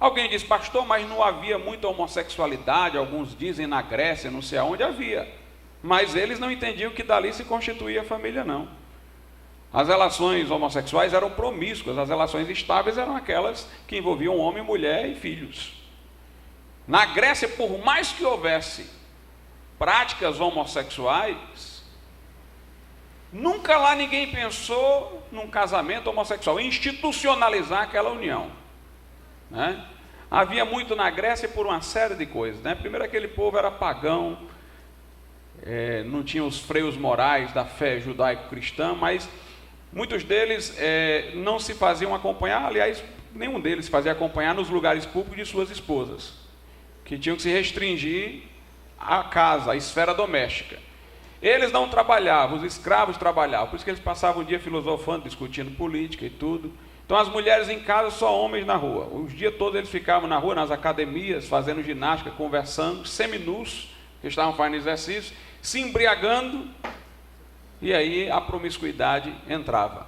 Alguém diz, pastor, mas não havia muita homossexualidade, alguns dizem na Grécia, não sei aonde havia. Mas eles não entendiam que dali se constituía a família, não. As relações homossexuais eram promíscuas, as relações estáveis eram aquelas que envolviam homem, mulher e filhos. Na Grécia, por mais que houvesse práticas homossexuais, nunca lá ninguém pensou num casamento homossexual, institucionalizar aquela união, né? Havia muito na Grécia por uma série de coisas, né? Primeiro, aquele povo era pagão, não tinha os freios morais da fé judaico-cristã, mas muitos deles não se faziam acompanhar, aliás, nenhum deles se fazia acompanhar nos lugares públicos de suas esposas, que tinham que se restringir à casa, à esfera doméstica. Eles não trabalhavam, os escravos trabalhavam, por isso que eles passavam o dia filosofando, discutindo política e tudo. Então as mulheres em casa, só homens na rua. Os dias todos eles ficavam na rua, nas academias, fazendo ginástica, conversando, seminus, que estavam fazendo exercício, se embriagando, e aí a promiscuidade entrava.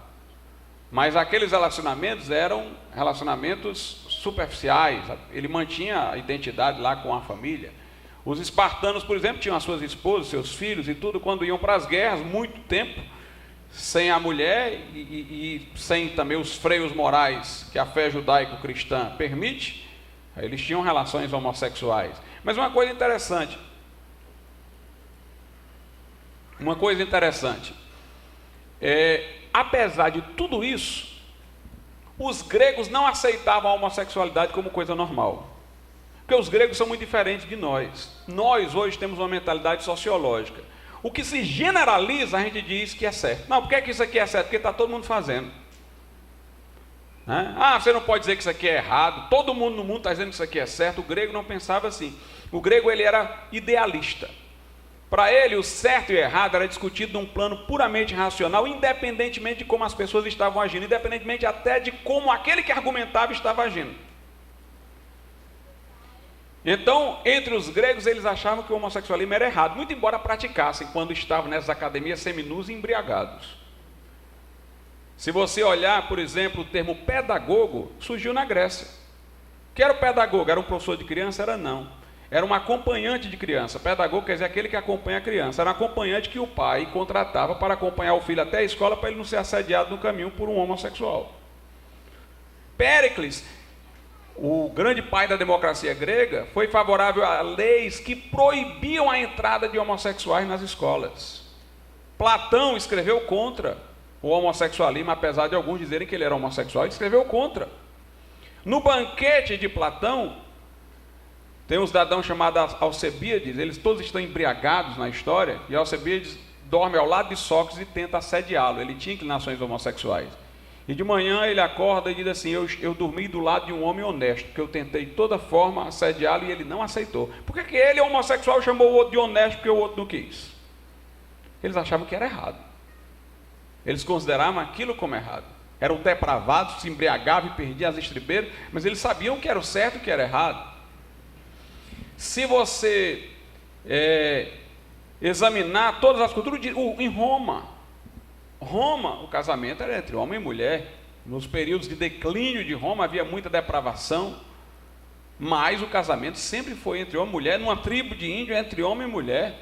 Mas aqueles relacionamentos eram relacionamentos superficiais, ele mantinha a identidade lá com a família. Os espartanos, por exemplo, tinham as suas esposas, seus filhos e tudo, quando iam para as guerras, muito tempo, sem a mulher e sem também os freios morais que a fé judaico-cristã permite, eles tinham relações homossexuais. Mas uma coisa interessante, apesar de tudo isso, os gregos não aceitavam a homossexualidade como coisa normal. Porque os gregos são muito diferentes de nós. Nós hoje temos uma mentalidade sociológica. O que se generaliza, a gente diz que é certo. Não, por que isso aqui é certo? Porque está todo mundo fazendo. Né? Ah, você não pode dizer que isso aqui é errado. Todo mundo no mundo está dizendo que isso aqui é certo. O grego não pensava assim. O grego, ele era idealista. Para ele, o certo e o errado era discutido num plano puramente racional, independentemente de como as pessoas estavam agindo, independentemente até de como aquele que argumentava estava agindo. Então, entre os gregos, eles achavam que o homossexualismo era errado, muito embora praticassem quando estavam nessas academias seminus e embriagados. Se você olhar, por exemplo, o termo pedagogo, surgiu na Grécia. O que era o pedagogo? Era um professor de criança? Era não. Era um acompanhante de criança. Pedagogo quer dizer aquele que acompanha a criança. Era um acompanhante que o pai contratava para acompanhar o filho até a escola, para ele não ser assediado no caminho por um homossexual. Péricles, o grande pai da democracia grega, foi favorável a leis que proibiam a entrada de homossexuais nas escolas. Platão escreveu contra o homossexualismo, apesar de alguns dizerem que ele era homossexual, ele escreveu contra. No banquete de Platão, tem um cidadão chamado Alcebíades, eles todos estão embriagados na história, e Alcebíades dorme ao lado de Sócrates e tenta assediá-lo, ele tinha inclinações homossexuais. E de manhã ele acorda e diz assim, eu dormi do lado de um homem honesto, porque eu tentei de toda forma assediá-lo e ele não aceitou. Por que ele, homossexual, chamou o outro de honesto porque o outro não quis? Eles achavam que era errado. Eles consideravam aquilo como errado. Eram depravados, se embriagavam e perdiam as estribeiras, mas eles sabiam que era o certo e que era errado. Se você examinar todas as culturas, em Roma, o casamento era entre homem e mulher. Nos períodos de declínio de Roma havia muita depravação, mas o casamento sempre foi entre homem e mulher. Numa tribo de índio, entre homem e mulher.